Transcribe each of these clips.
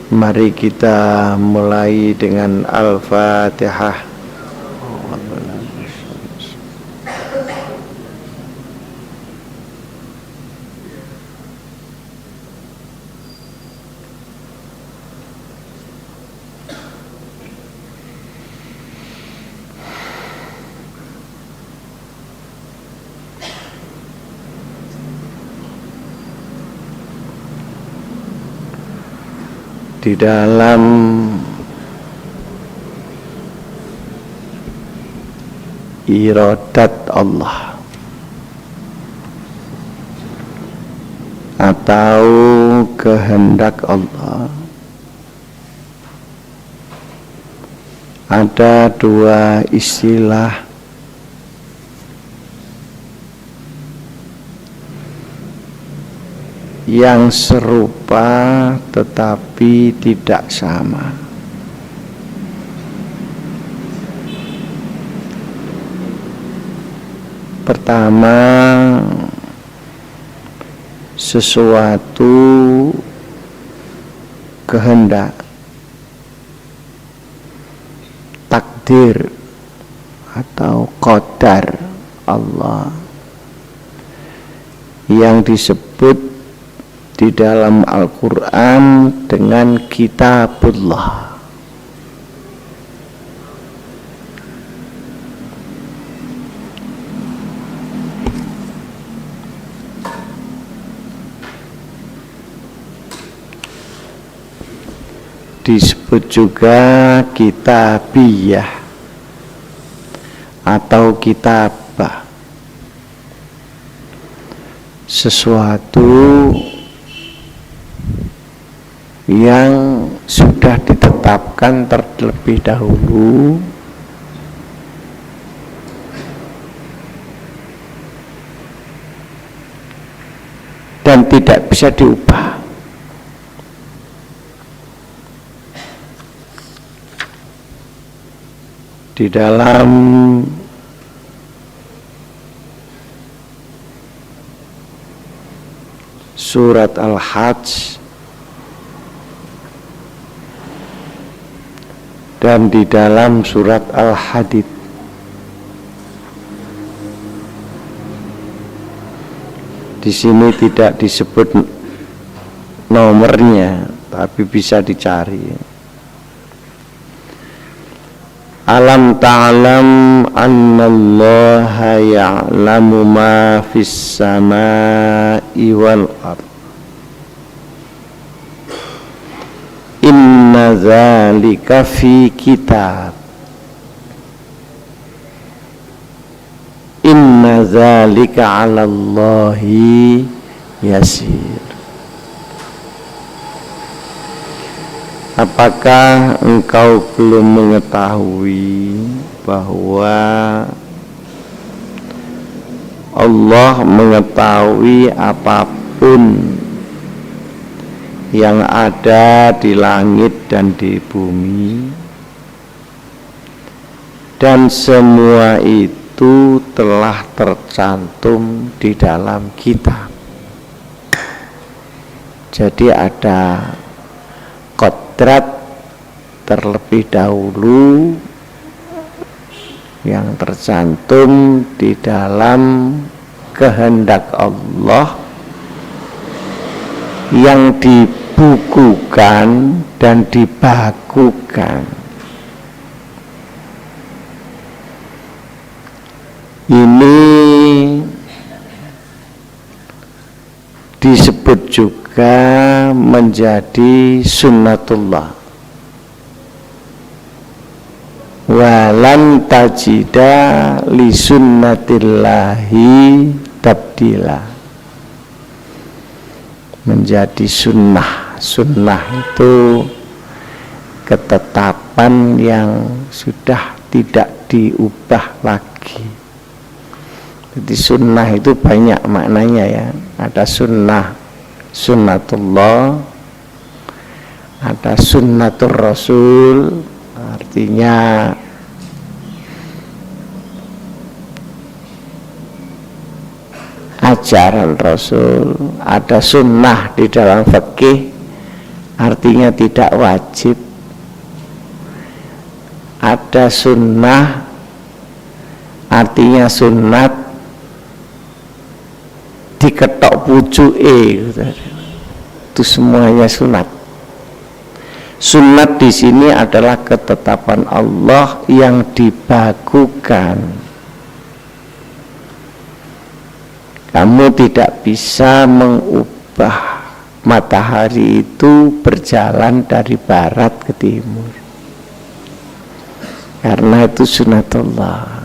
Mari kita mulai dengan Al-Fatihah. Di dalam iradat Allah atau kehendak Allah ada dua istilah yang serupa tetapi tidak sama. Pertama, sesuatu kehendak, takdir atau qadar Allah yang disebut di dalam Al-Quran dengan Kitabullah. Disebut juga kitabiyah atau kitabah, sesuatu yang sudah ditetapkan terlebih dahulu dan tidak bisa diubah. Di dalam surat Al-Hajj dan di dalam surat Al-Hadid di sini tidak disebut nomornya, tapi bisa dicari. Alam ta'lam annallaha ya'lamu ma fis samai wal ard. Inna dzalika fi kitab. Inna dzalika 'alallahi yasir. Apakah engkau belum mengetahui bahwa Allah mengetahui apapun yang ada di langit dan di bumi, dan semua itu telah tercantum di dalam kitab. Jadi ada kodrat terlebih dahulu yang tercantum di dalam kehendak Allah yang dibukukan dan dibakukan. Ini disebut juga menjadi sunnatullah. Walan tajida li sunnatillahi tabdila. Menjadi sunnah. Sunnah itu ketetapan yang sudah tidak diubah lagi. Jadi sunnah itu banyak maknanya ya. Ada sunnatullah, ada sunnatur rasul, artinya ajaran rasul. Ada sunnah di dalam fikih, artinya tidak wajib. Ada sunnah, artinya sunat, diketok pucuke, itu semuanya sunat. Sunat di sini adalah ketetapan Allah yang dibakukan. Kamu tidak bisa mengubah matahari itu berjalan dari barat ke timur, karena itu sunatullah.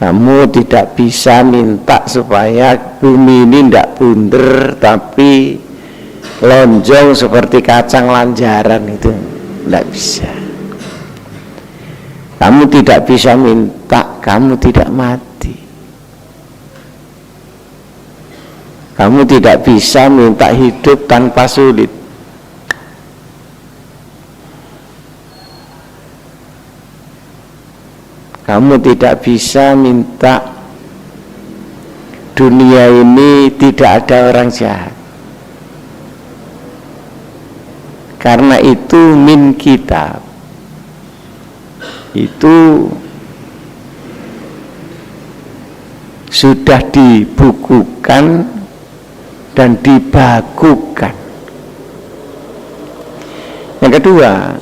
Kamu tidak bisa minta supaya bumi ini tidak bunder tapi lonjong seperti kacang lanjaran, itu tidak bisa. Kamu tidak bisa minta kamu tidak mati. Kamu tidak bisa minta hidup tanpa sulit. Kamu tidak bisa minta dunia ini tidak ada orang jahat, karena itu min kitab, itu sudah dibukukan dan dibakukan. Yang kedua,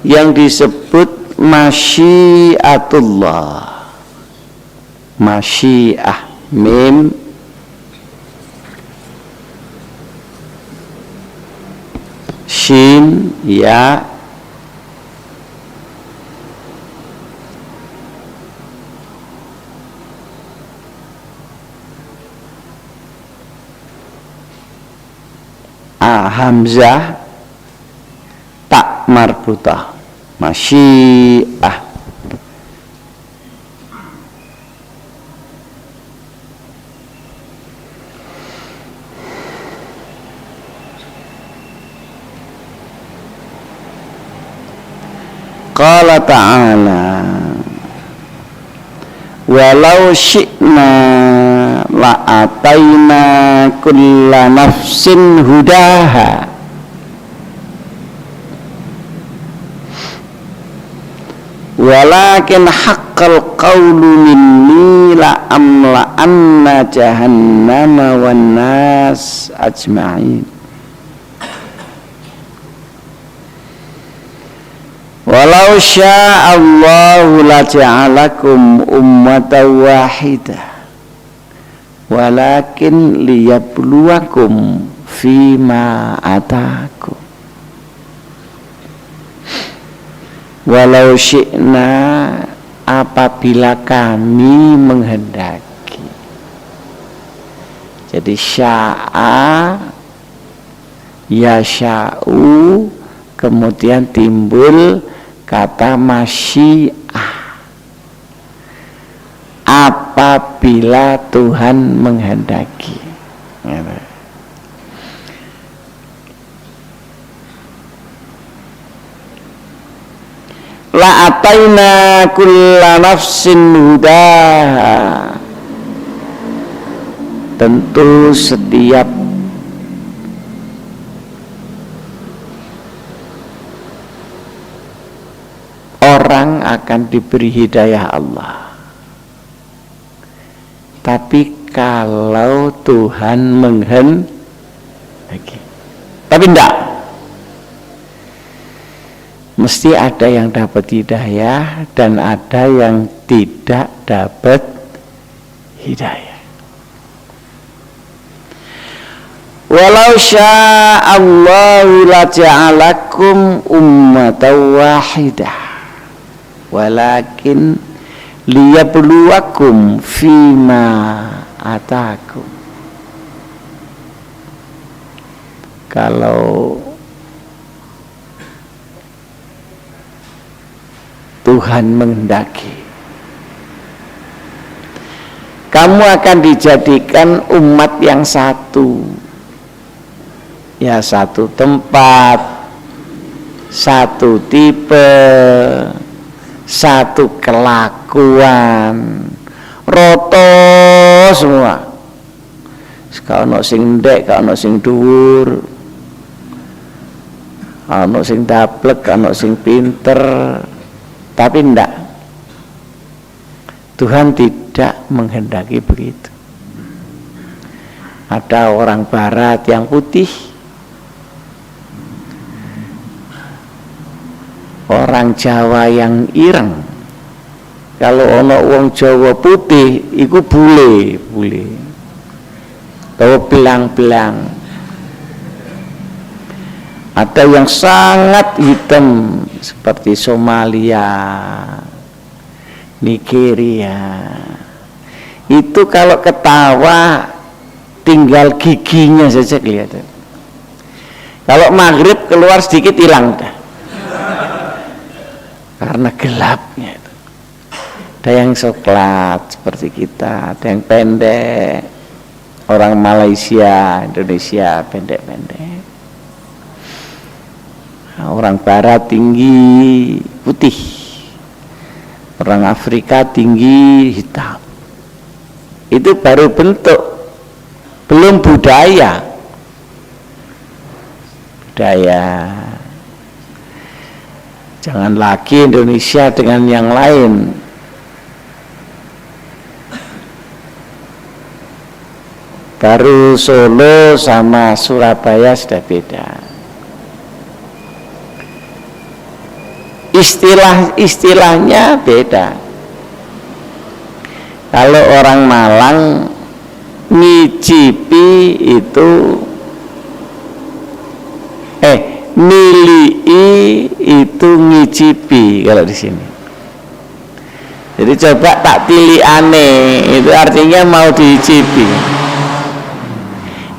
yang disebut masyiatullah, masyiah, mim shin ya hamzah tak marbutah, masyiah. Qala ta'ala walau syi'na la'ataina kulla nafsin hudaha walakin haqqal qawlu minni la'amla'anna jahannama wan nas ajma'in. Walau sya'allahu laja'alakum ummatan wahidah walakin liyabluwakum fima atakum. Walau syi'na, apabila kami menghendaki. Jadi sya'a yasha'u, kemudian timbul kata masyiah, apabila Tuhan menghendaki. La ataina kulla nafsin hudaha, tentu setiap orang akan diberi hidayah Allah. Tapi kalau Tuhan menghendaki, tapi enggak, mesti ada yang dapat hidayah dan ada yang tidak dapat hidayah. Walau sya'allahu laja'alakum ummatan wahidah walakin liyabluwakum fima atakum. Kalau Tuhan menghendaki, kamu akan dijadikan umat yang satu, ya satu tempat, satu tipe, satu kelakuan, roto semua. Gak ono sing ndek, gak ono sing dhuwur, gak ono sing dablek, gak ono sing pinter. Tapi ndak, Tuhan tidak menghendaki begitu. Ada orang barat yang putih, orang Jawa yang ireng. Kalau ono wong Jawa putih iku bule atau belang-belang. Ada yang sangat hitam seperti Somalia, Nigeria. Itu kalau ketawa tinggal giginya saja kelihatan. Kalau maghrib keluar sedikit hilang dah. Karena gelapnya itu. Ada yang coklat seperti kita, ada yang pendek. Orang Malaysia, Indonesia pendek-pendek. Nah, orang Barat tinggi putih, orang Afrika tinggi hitam. Itu baru bentuk, belum budaya. Jangan lagi Indonesia dengan yang lain. Baru Solo sama Surabaya sudah beda. Istilahnya beda. Kalau orang Malang ngicipi itu nilii itu ngicipi kalau di sini. Jadi coba tak pilih aneh, itu artinya mau dicipi.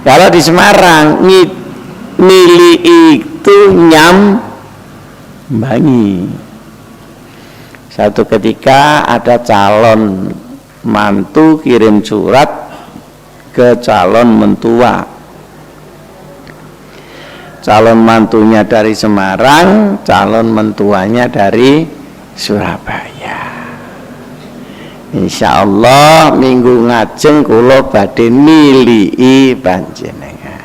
Kalau di Semarang nilii itu nyambangi. Satu ketika ada calon mantu kirim surat ke calon mentua. Calon mantunya dari Semarang, calon mentuanya dari Surabaya. Insya Allah minggu ngajeng kula badhe nilii panjenengan.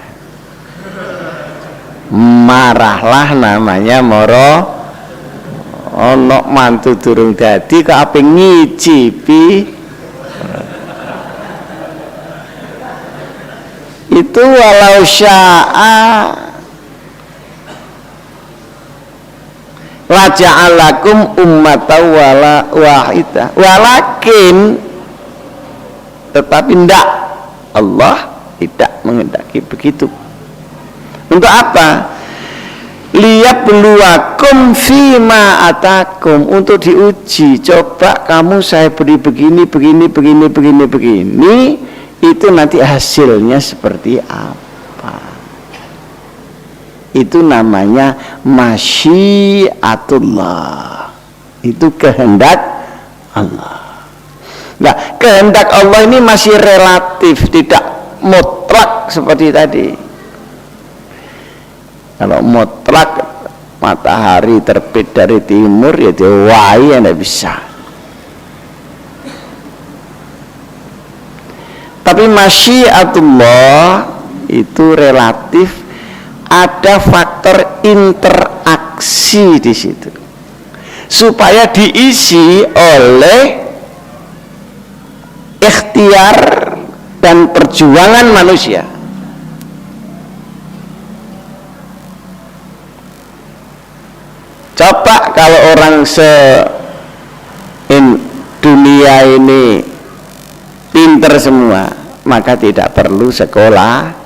Marahlah namanya moro ono mantu durung dadi kok ape ngicipi. Itu walau sya'a la ja'alakum ummatan wahidah, walakin tetapi ndak, Allah tidak menghendaki begitu. Untuk apa? Liyabluwakum fima atakum, untuk diuji. Coba kamu saya beri begini, itu nanti hasilnya seperti apa? Itu namanya masyiatullah. Itu kehendak Allah. Nah, kehendak Allah ini masih relatif, tidak mutlak seperti tadi. Kalau mutlak matahari terbit dari timur ya diwai anda bisa. Tapi masyiatullah itu relatif. Ada faktor interaksi di situ supaya diisi oleh ikhtiar dan perjuangan manusia. Coba kalau orang dunia ini pinter semua, maka tidak perlu sekolah.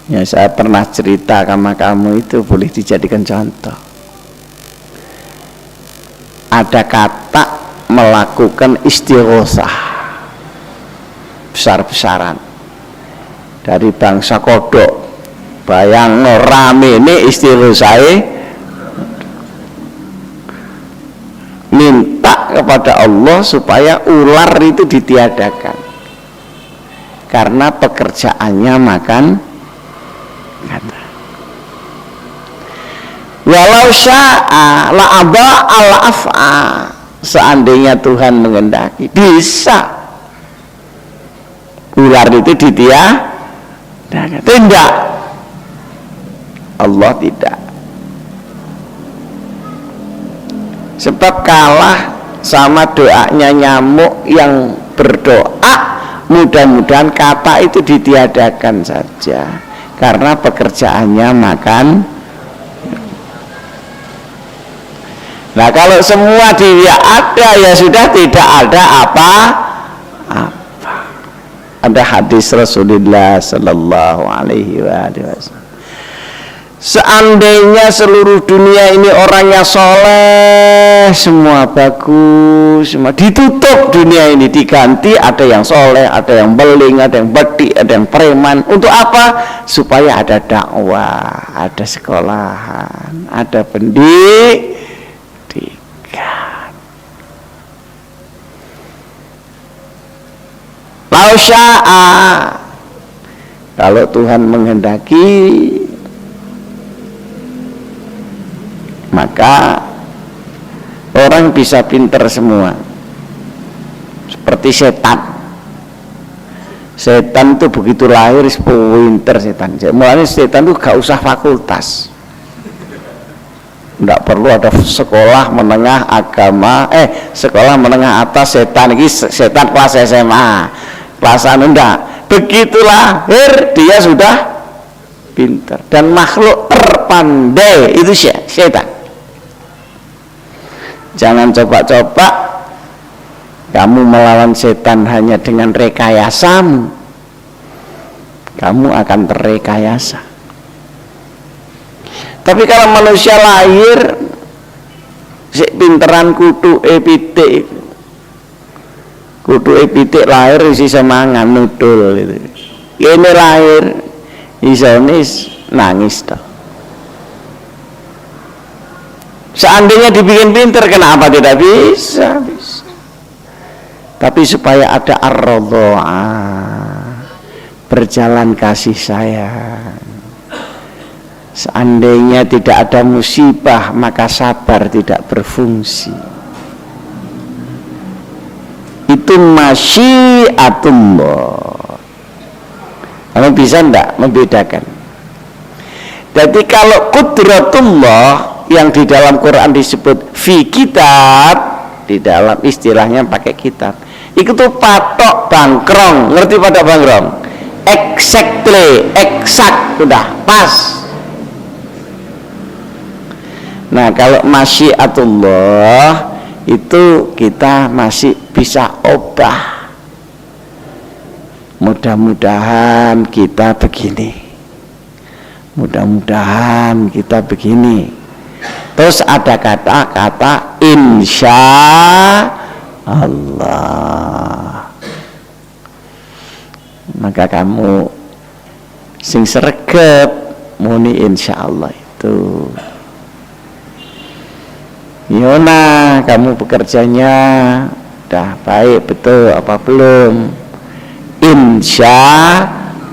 Ya, saya pernah cerita sama kamu, itu boleh dijadikan contoh. Ada kata melakukan istighosah besar-besaran dari bangsa kodok. Bayang rame ini istighosah, minta kepada Allah supaya ular itu ditiadakan karena pekerjaannya makan kata. Walau sya'a la'aba al-af'a, seandainya Tuhan menghendaki bisa ular itu ditiadakan. Tidak, Allah tidak. Sebab kalah sama doanya nyamuk yang berdoa, mudah-mudahan kata itu ditiadakan saja, karena pekerjaannya makan. Nah kalau semua dia ada, ya sudah tidak ada apa-apa. Ada hadis Rasulullah Sallallahu Alaihi Wasallam, seandainya seluruh dunia ini orangnya soleh, semua bagus, semua ditutup dunia ini, diganti ada yang soleh, ada yang beling, ada yang bedik, ada yang preman. Untuk apa? Supaya ada dakwah, ada sekolahan, ada pendidikan. Lau sya'a, kalau Tuhan menghendaki, maka orang bisa pinter semua. Seperti setan. Setan itu begitu lahir pinter setan. Mulanya setan itu gak usah fakultas, tidak perlu ada sekolah menengah agama, sekolah menengah atas setan. Ini setan kelas SMA, kelas enggak. Begitu lahir dia sudah pinter. Dan makhluk terpandai itu setan. Jangan coba-coba kamu melawan setan hanya dengan rekayasamu, kamu akan terrekayasa. Tapi kalau manusia lahir sik pinteran kudu epitik, lahir isi semangan nudul itu. Ini lahir isonis nangis toh. Seandainya dibikin pinter, kenapa tidak bisa? Bisa. Tapi supaya ada ar-radha'ah, berjalan kasih sayang. Seandainya tidak ada musibah, maka sabar tidak berfungsi. Itu masyiatullah. Kamu bisa enggak membedakan? Jadi kalau qudratullah yang di dalam Quran disebut fi kitab, di dalam istilahnya pakai kitab, itu tuh patok bangkrong. Ngerti patok bangkrong? Exactly, exact, sudah pas. Nah kalau masyiatullah itu kita masih bisa obah. Mudah-mudahan kita begini, mudah-mudahan kita begini. Terus ada kata-kata insya Allah, maka kamu sing sregep muni insya Allah itu. Yona, kamu bekerjanya udah baik betul apa belum? Insya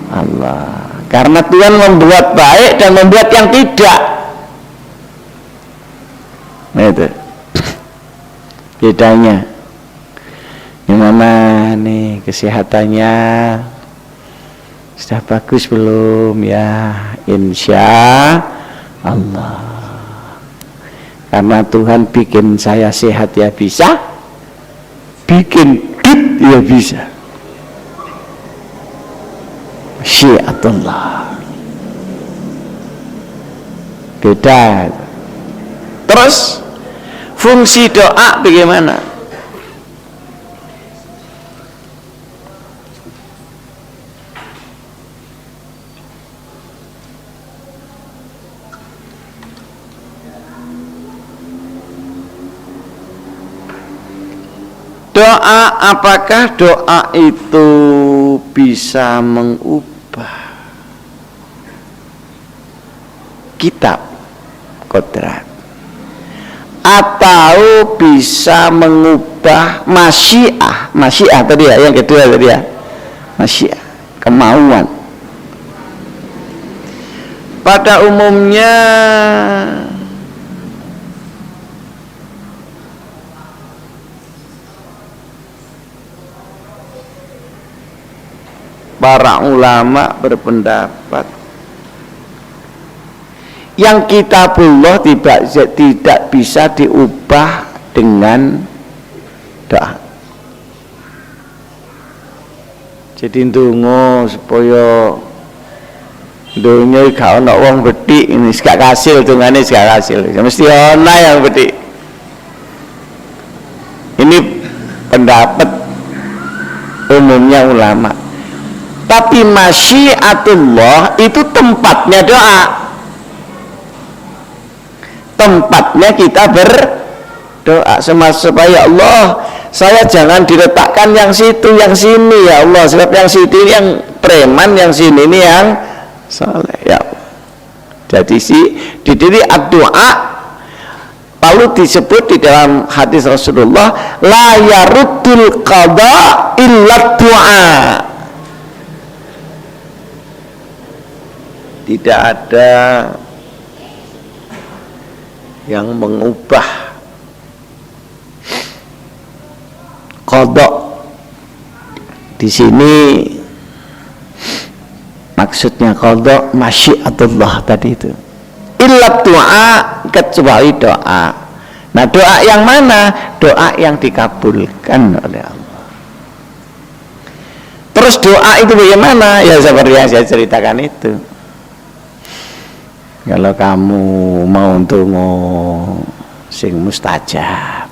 Allah. Karena Tuhan membuat baik dan membuat yang tidak. Nah itu bedanya. Gimana nih kesehatannya? Sudah bagus belum ya? Insya Allah. Karena Tuhan bikin saya sehat ya bisa, bikin duit ya bisa. Masyiatullah. Beda. Terus fungsi doa bagaimana? Doa, apakah doa itu bisa mengubah kitab kodrat, atau bisa mengubah masyiah? Masyiah tadi ya, yang kedua tadi ya, masyiah, kemauan. Pada umumnya para ulama berpendapat yang kitabullah tidak bisa diubah dengan doa. Jadi ndonga supaya dunia gak ono wong betik ini gak kasil dungane gak kasil, mesti ana yang betik. Ini pendapat umumnya ulama. Tapi masyiatullah itu tempatnya doa, tempatnya kita berdoa supaya Allah, saya jangan diletakkan yang situ yang sini ya Allah, sebab yang situ yang preman, yang sini ini yang saleh ya. Jadi di diri doa lalu disebut di dalam hadis Rasulullah, la yaruddul qada illa doa. Tidak ada yang mengubah qada. Di sini maksudnya qada masyiatullah tadi itu. Illa doa, kecuali doa. Nah, doa yang mana? Doa yang dikabulkan oleh Allah. Terus doa itu bagaimana? Ya seperti yang saya ceritakan itu. Kalau kamu mau ndonga sing mustajab,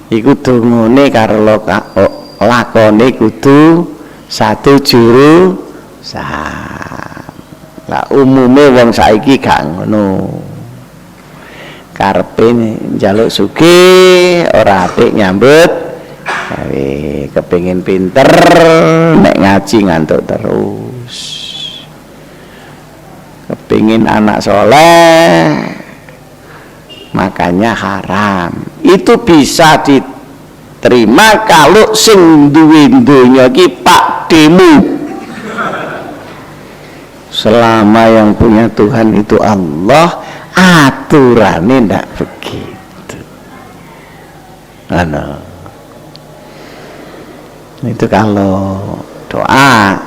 iku dongane karo lakone kudu satu jurusan. Lah umume wong saiki gak ngono. Karepe njaluk sugih, ora apik nyambut gawe, kepengin pinter, nek ngaji ngantuk terus. Kepengin anak soleh, makanya haram. Itu bisa diterima kalau sing duwe donya ki pakdemu. Selama yang punya Tuhan itu Allah, aturannya tidak begitu. Itu kalau doa.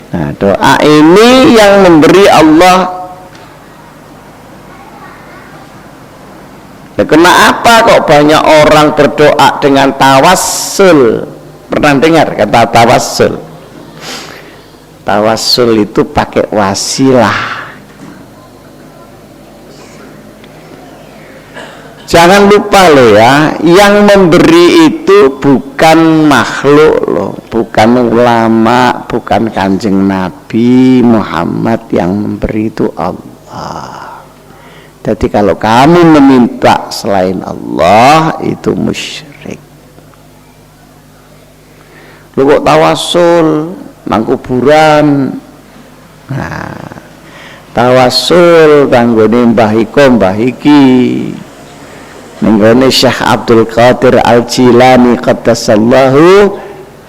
Nah, doa ini yang memberi Allah. Nah, kenapa kok banyak orang berdoa dengan tawassul? Pernah dengar kata tawassul? Tawassul itu pakai wasilah. Jangan lupa loh ya, yang memberi itu bukan makhluk loh, bukan ulama, bukan Kanjeng Nabi Muhammad. Yang memberi itu Allah. Jadi kalau kamu meminta selain Allah, itu musyrik. Lu kok tawassul nang kuburan? Nah, tawassul kanggone mbah iko mbah iki. Nenggone Syekh Abdul Qadir Al-Jilani qaddasallahu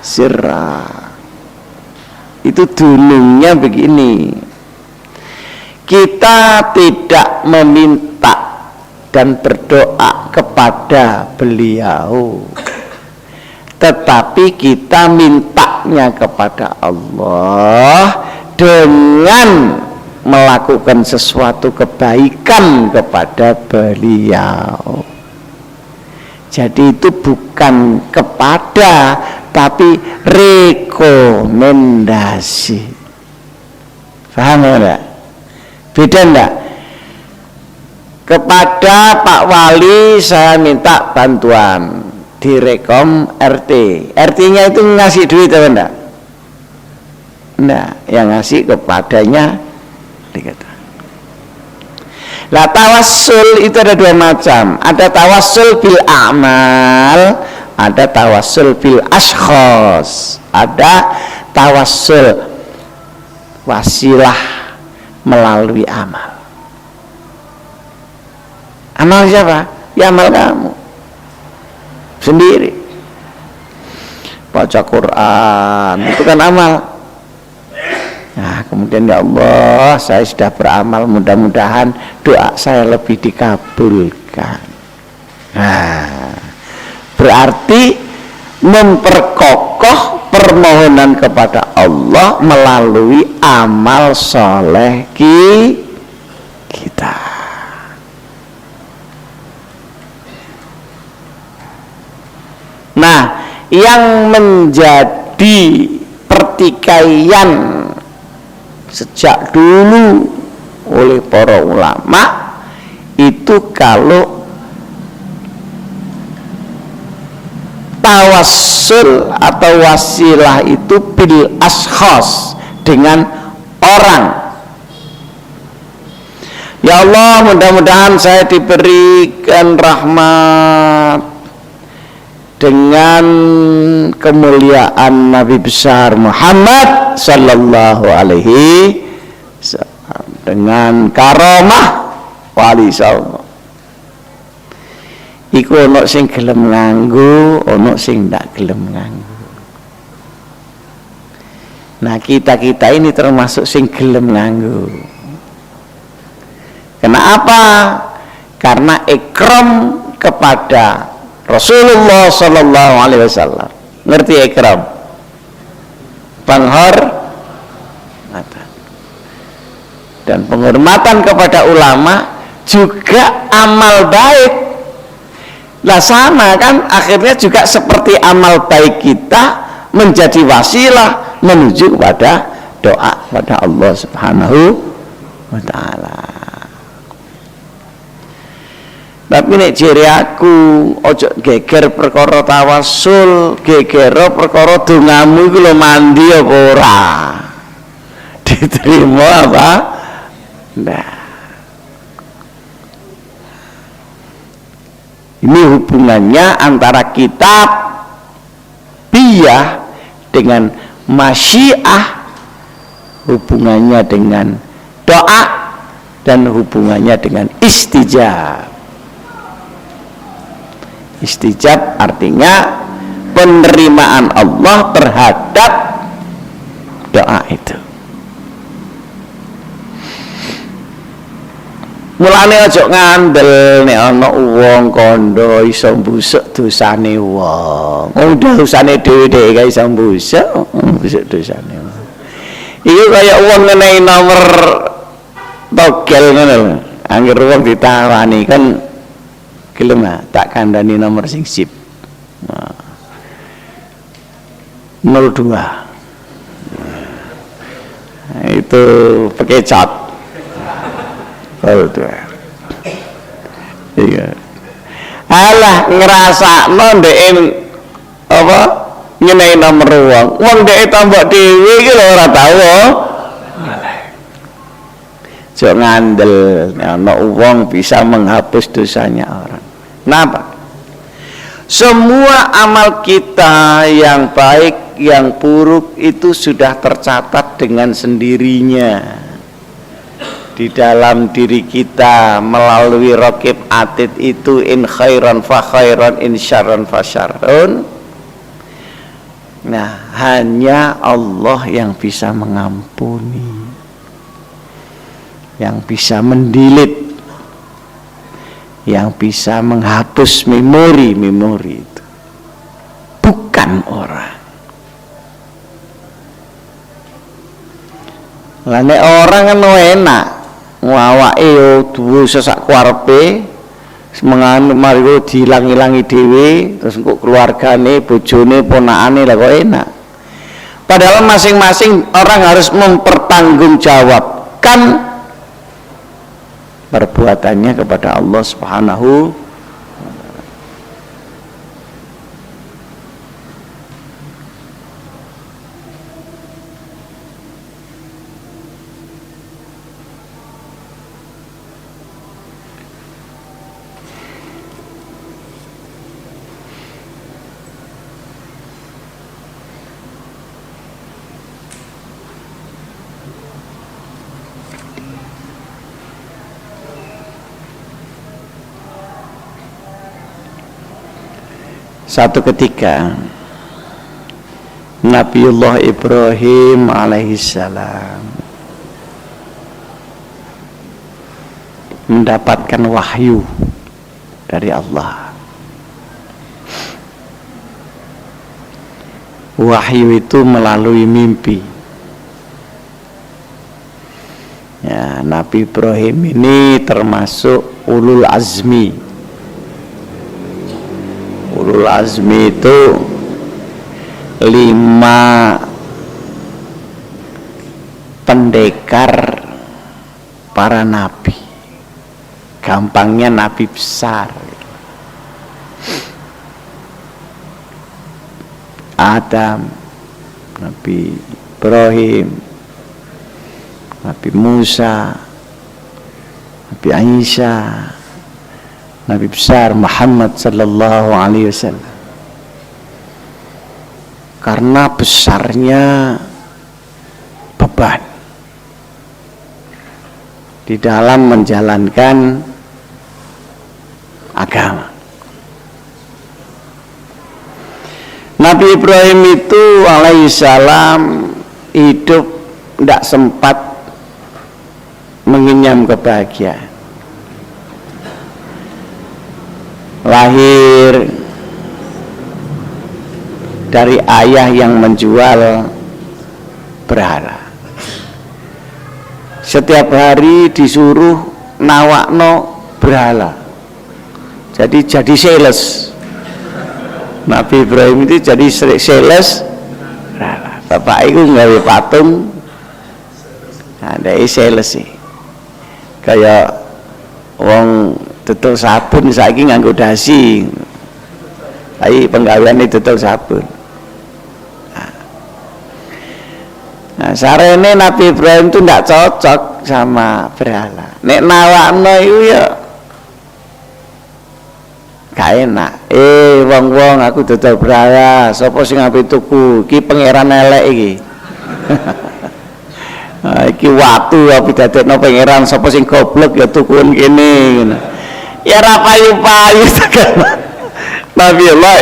sirra. Itu dulunya begini. Kita tidak meminta dan berdoa kepada beliau, tetapi kita mintanya kepada Allah dengan melakukan sesuatu kebaikan kepada beliau. Jadi itu bukan kepada, tapi rekomendasi. Paham enggak? Beda enggak? Kepada Pak Wali saya minta bantuan, direkom RT. RT-nya itu ngasih duit atau enggak? Enggak, yang ngasih kepadanya dikata. Lah tawassul itu ada dua macam. Ada tawassul bil a'mal, ada tawassul bil ashkhos. Ada tawassul wasilah melalui amal. Amal siapa? Ya amal kamu sendiri. Baca Quran itu kan amal. Nah, kemudian ya Allah, saya sudah beramal, mudah-mudahan doa saya lebih dikabulkan. Nah, berarti memperkokoh permohonan kepada Allah melalui amal soleh kita. Nah, yang menjadi pertikaian sejak dulu oleh para ulama itu kalau tawassul atau wasilah itu bil ashkhas, dengan orang. Ya Allah, mudah-mudahan saya diberikan rahmat dengan kemuliaan Nabi besar Muhammad sallallahu alaihi wasallam, dengan karamah wali sallallahu. Iku ono sing gelem nganggo, ono sing ndak gelem nganggo. Nah, kita ini termasuk sing gelem nganggo. Kenapa? Karena ikram kepada Rasulullah sallallahu alaihi wasallam. Ngerti ikram? Penghormatan. Dan penghormatan kepada ulama juga amal baik. Lah sama kan, akhirnya juga seperti amal baik kita menjadi wasilah menuju kepada doa pada Allah Subhanahu wa taala. Tapi nek jere aku ojo geger perkara tawasul, gegero perkara dongamu iku lho mandi apa ora diterima apa ndak. Ini hubungannya antara kitab biyah dengan masyiah, hubungannya dengan doa, dan hubungannya dengan istijab. Istijab artinya penerimaan Allah terhadap doa itu. Mulane aja ngandel nek ana wong kandha iso mbusuk dosane wong. Udah dosane dhewe-dhewe kae iso mbusuk dosane. Iku kaya wong ngenehi nomor togel ngono lho. Angger wong ditawani kan gelem tak kandhani nomor sing sip. 02. Itu pakai cat. Iya. Alah ngrasakno ndek apa nyenehi nomor wong ndek tambah dhewe iki lho ora tau. Jok ngandel ana wong bisa menghapus dosanya orang. Kenapa? Semua amal kita yang baik, yang buruk itu sudah tercatat dengan sendirinya di dalam diri kita melalui raqib atid itu, in khairan fa khairan, in syarran fa syarrun. Nah, hanya Allah yang bisa mengampuni, yang bisa mendelete, yang bisa menghapus memori itu, bukan orang. Lah nek orang kan enak ngawake yo duwe sesak kuarpe semangan mari diilang-ilangi dhewe, terus kok keluargane, bojone, ponakane lah kok enak. Padahal masing-masing orang harus mempertanggungjawabkan perbuatannya kepada Allah Subhanahu. Satu ketika Nabiullah Ibrahim alaihissalam mendapatkan wahyu dari Allah. Wahyu itu melalui mimpi. Ya, Nabi Ibrahim ini termasuk ulul azmi. Ulul azmi itu 5 pendekar para nabi. Gampangnya nabi besar. Adam, Nabi Ibrahim, Nabi Musa, Nabi Isa, Nabi besar Muhammad sallallahu alaihi wasallam. Karena besarnya beban di dalam menjalankan agama. Nabi Ibrahim itu alaihissalam hidup tidak sempat mengenyam kebahagiaan. Lahir dari ayah yang menjual berhala. Setiap hari disuruh nawakno berhala. Jadi sales. Nabi Ibrahim itu jadi sales berhala. Bapak itu nggawe patung, ada sales sih. Kayak wong tutul sabun saiki nganggo dasi. Tapi penggaweane tutul sabun. Nah, sarene Nabi Ibrahim itu tidak cocok sama berhala. Nek nawakno itu ya gak enak. Wong-wong aku dodol berhala, sapa sing ape tuku? Iki pangeran elek iki. Iki watu api dadekno pangeran, sapa sing goblok ya tukun kene ngono. Ya ra payu-payu tekan. Nabi Allah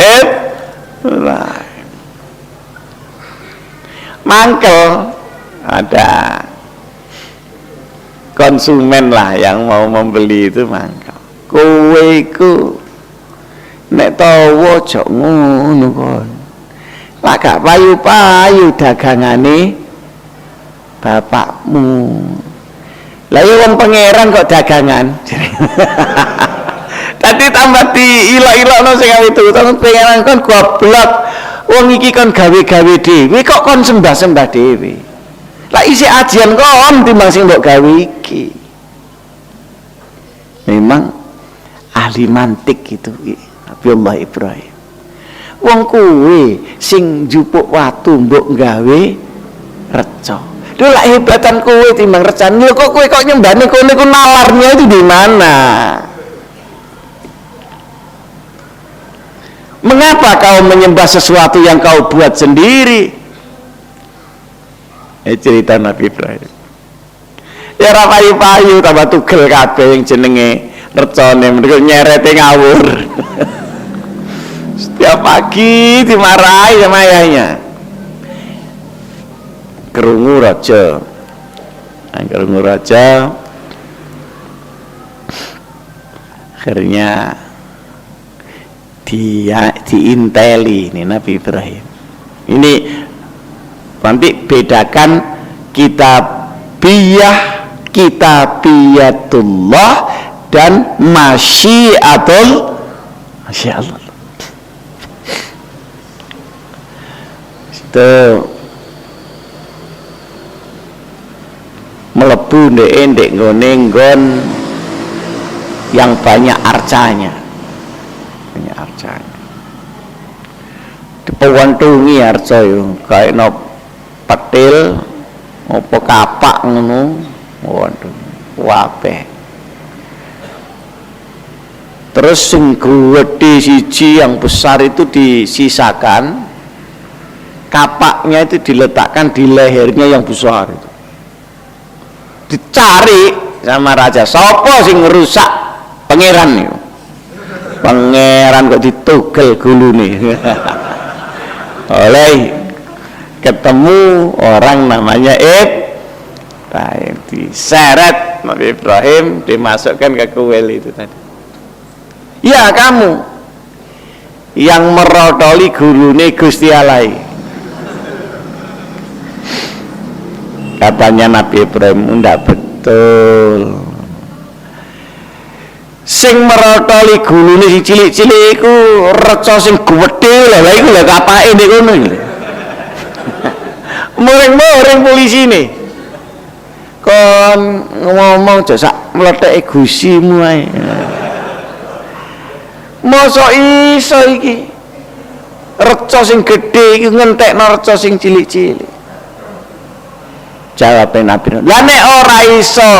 mangkel ada konsumen lah yang mau membeli itu mangkel. Kowe iku nek tawa aja ngono kon. Lah gak payu-payu dagangane bapakmu. Lah ya wong pangeran kok dagangan. Tadi tambah diilok-ilokno sing itu, pangeran kon goblok. Wong iki kon gawe-gawe dhewe kok kon sembah-sembah dhewe. Lah isi ajian kon timbang sing mbok gawe iki. Memang ahli mantik itu Nabiullah Ibrahim. Wong kuwe sing njupuk watu mbok gawe reca. Lho lak hebatan kowe timbang recan. Lho kok kowe kok nyembahne kono iku nalarnya itu di mana? Mengapa kau menyembah sesuatu yang kau buat sendiri? Cerita Nabi Ibrahim. Ya ra payu-payu tambah tugel kabeh yang jenenge recane mergo nyerete ngawur. Setiap pagi dimarahi sama ayahnya. Krungu raja. Krungu raja. Akhirnya dia diinteli ini Nabi Ibrahim. Ini nanti bedakan kitabiyatullah dan masyiatul masyiallah. Itu melebu ndek nggon yang banyak arcanya. Dipewantungi arca yo kae no petil apa kapak ngono. Waduh, wape. Terus sing gedhe siji yang besar itu disisakan, kapaknya itu diletakkan di lehernya yang besar itu. Dicari sama raja, sapa sing ngerusak pangeran niku. Pangeran kok ditugel gulune. Oleh ketemu orang namanya Ibrahim, diseret Nabi Ibrahim, dimasukkan ke kuil itu tadi. Ya kamu yang merodoli gulune Gusti Allah. Katanya Nabi Ibrahim ndak betul. Sing merotoli gulune sing cilik-cilik iku reca sing gedhe lha iku lha kapake nek ngono iki. Muring-muring polisine. Kon ngomong aja sak mletheke gusimu ae. Mosok iso iki. Reca sing gedhe iki ngentekno reca sing cilik-cilik. Jawab Nabi, lah nek ora iso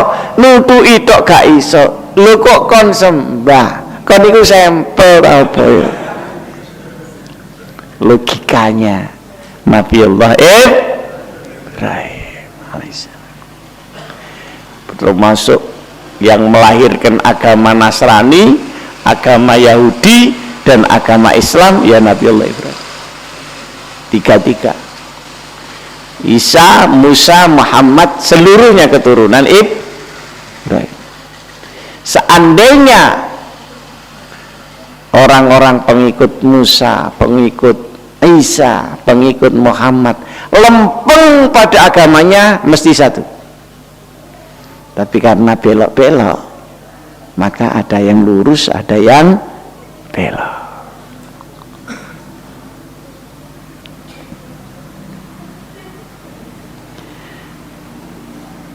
nutuki tok gak iso, lho kok kon sembah, kon iku sampel apa ya? Logikanya Nabiullah Ibrahim alaihissalam termasuk yang melahirkan agama Nasrani, agama Yahudi dan agama Islam ya Nabiullah Ibrahim. Tiga-tiga, Isa, Musa, Muhammad, seluruhnya keturunan Ibrahim. Seandainya orang-orang pengikut Musa, pengikut Isa, pengikut Muhammad lempeng pada agamanya, mesti satu. Tapi karena belok-belok, maka ada yang lurus, ada yang belok.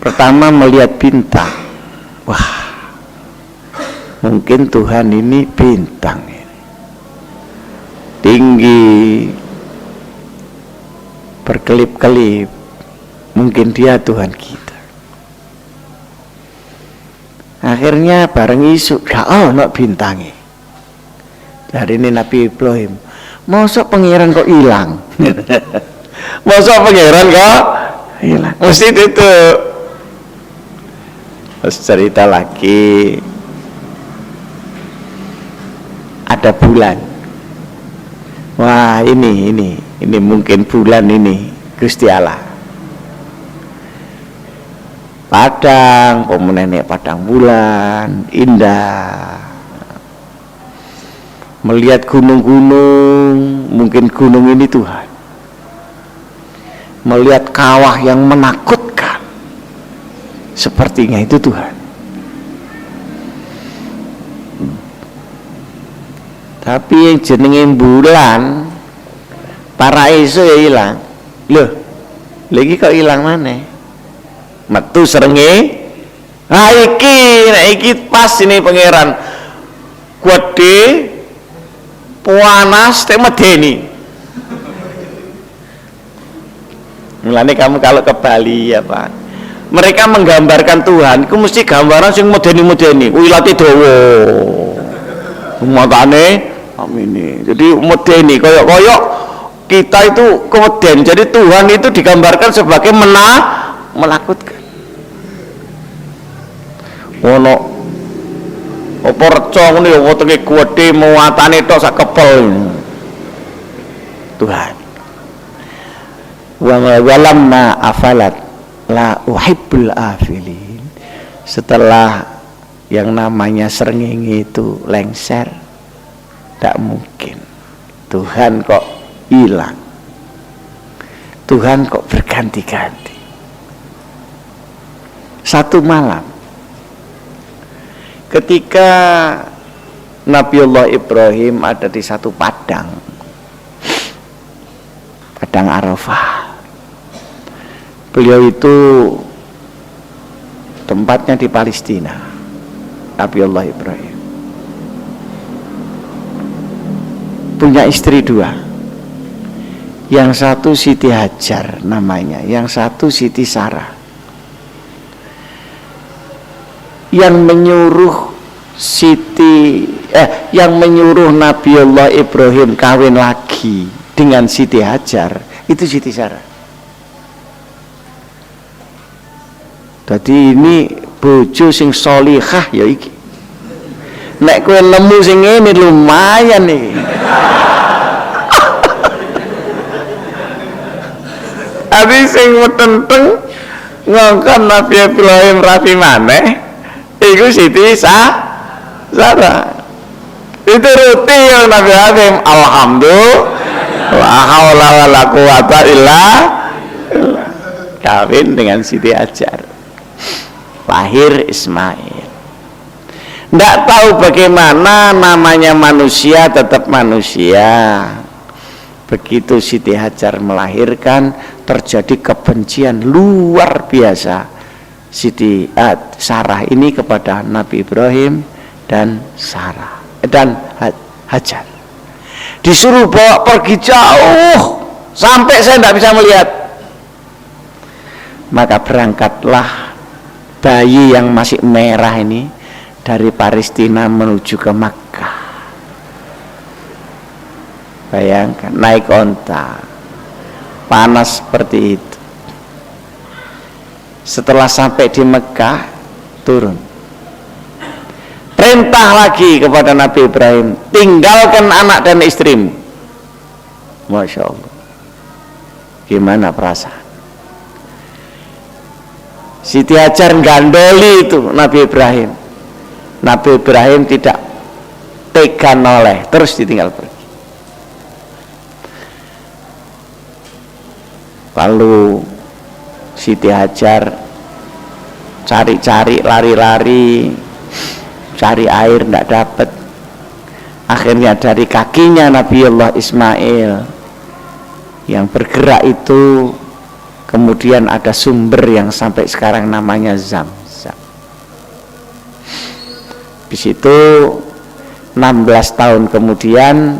Pertama melihat bintang, wah mungkin Tuhan ini bintang ini. Tinggi, berkelip-kelip, mungkin dia Tuhan kita. Akhirnya bareng isu, gak ono bintangi. Dari ini Nabi Ibrahim, masa pangeran kok hilang? Masa pangeran kok hilang? Mesti itu. Terus cerita lagi, ada bulan. Wah ini mungkin bulan ini Gusti Allah. Padang, pemenene padang bulan, indah. Melihat gunung-gunung, mungkin gunung ini Tuhan. Melihat kawah yang menakutkan, sepertinya itu Tuhan. Tapi yang jenenge bulan para iso ya hilang. Loh, lagi kok hilang mana? Metu serenge. Nah iki pas ini pangeran. Gede panas tek medeni. Mulane kamu kalau ke Bali ya Pak, mereka menggambarkan Tuhan, itu mesti gambaran sing modeni-modeni, wilate dawa. Matane amin. Jadi modeni, koyok-koyok kita itu keweden. Jadi Tuhan itu digambarkan sebagai menakutkan. Ono apa reca ngene ya wetenge gedhe muatane tok sak kepel. Tuhan. Wa walamma afalat la uhibbul afilin. Setelah yang namanya srengenge itu lengser, tak mungkin Tuhan kok hilang, Tuhan kok berganti-ganti. Satu malam ketika Nabiullah Ibrahim ada di satu padang Arafah, beliau itu tempatnya di Palestina. Nabiullah Ibrahim punya istri dua, yang satu Siti Hajar namanya, yang satu Siti Sarah. Yang menyuruh Nabiullah Ibrahim kawin lagi dengan Siti Hajar itu Siti Sarah. Jadi ini bojo sing solihah ya iki. Nek kowe nemu sing ngene lumayan iki. Abi sing metenteng ngongkon Nabi Ibrahim rapi maneh iku Siti Sarah. Itu ruti yang Nabi Ibrahim, alhamdulillah la haula wala quwata illa billah. kawin dengan Siti Hajar, lahir Ismail. Tidak tahu bagaimana namanya manusia tetap manusia. Begitu Siti Hajar melahirkan, terjadi kebencian luar biasa Siti Sarah ini kepada Nabi Ibrahim dan Sarah dan Hajar. Disuruh bawa pergi jauh sampai saya tidak bisa melihat. Maka berangkatlah bayi yang masih merah ini dari Palestina menuju ke Makkah. Bayangkan, naik onta, panas seperti itu. Setelah sampai di Mekah, turun. Perintah lagi kepada Nabi Ibrahim, tinggalkan anak dan istrimu. Masya Allah. Gimana perasaan? Siti Hajar gandoli itu Nabi Ibrahim. Nabi Ibrahim tidak tega noleh, terus ditinggal pergi. Lalu Siti Hajar cari-cari, lari-lari, cari air tidak dapat. Akhirnya dari kakinya Nabiullah Ismail yang bergerak itu kemudian ada sumber yang sampai sekarang namanya Zam-Zam. Di situ 16 tahun kemudian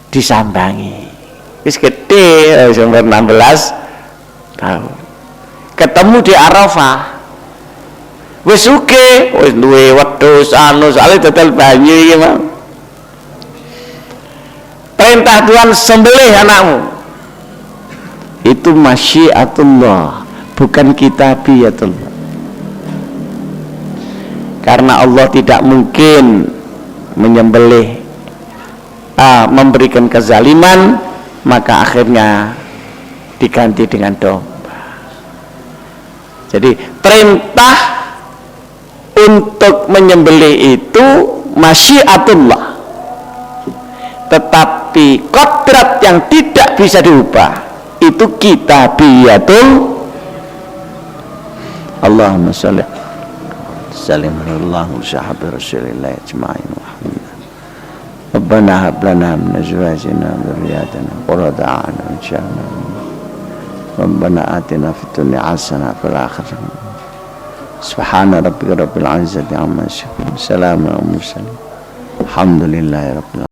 disambangi. Wis gede umur 16 tahun. Ketemu di Arafah. Wis suke, wis duwe wedhus anu soalé dodol banyu iki mau. Perintah Tuhan, sembelih anakmu. Itu masyiatullah, bukan kitabiyatullah. Karena Allah tidak mungkin menyembelih memberikan kezaliman, maka akhirnya diganti dengan domba. Jadi perintah untuk menyembelih itu masyiatullah, tetapi kodrat yang tidak bisa diubah itu kitabiyatul. Allahumma sholli salim alaihi sahabi rasulillah ajma'in wa Rabbana hab lana min azwajina wa dhurriyyatina qurrata a'yun waj'alna Rabbana atina fid dunya hasanah wa fil akhirati subhana rabbika rabbil izzati amma yasifun salamun alal mursalin alhamdulillahi rabbil alamin.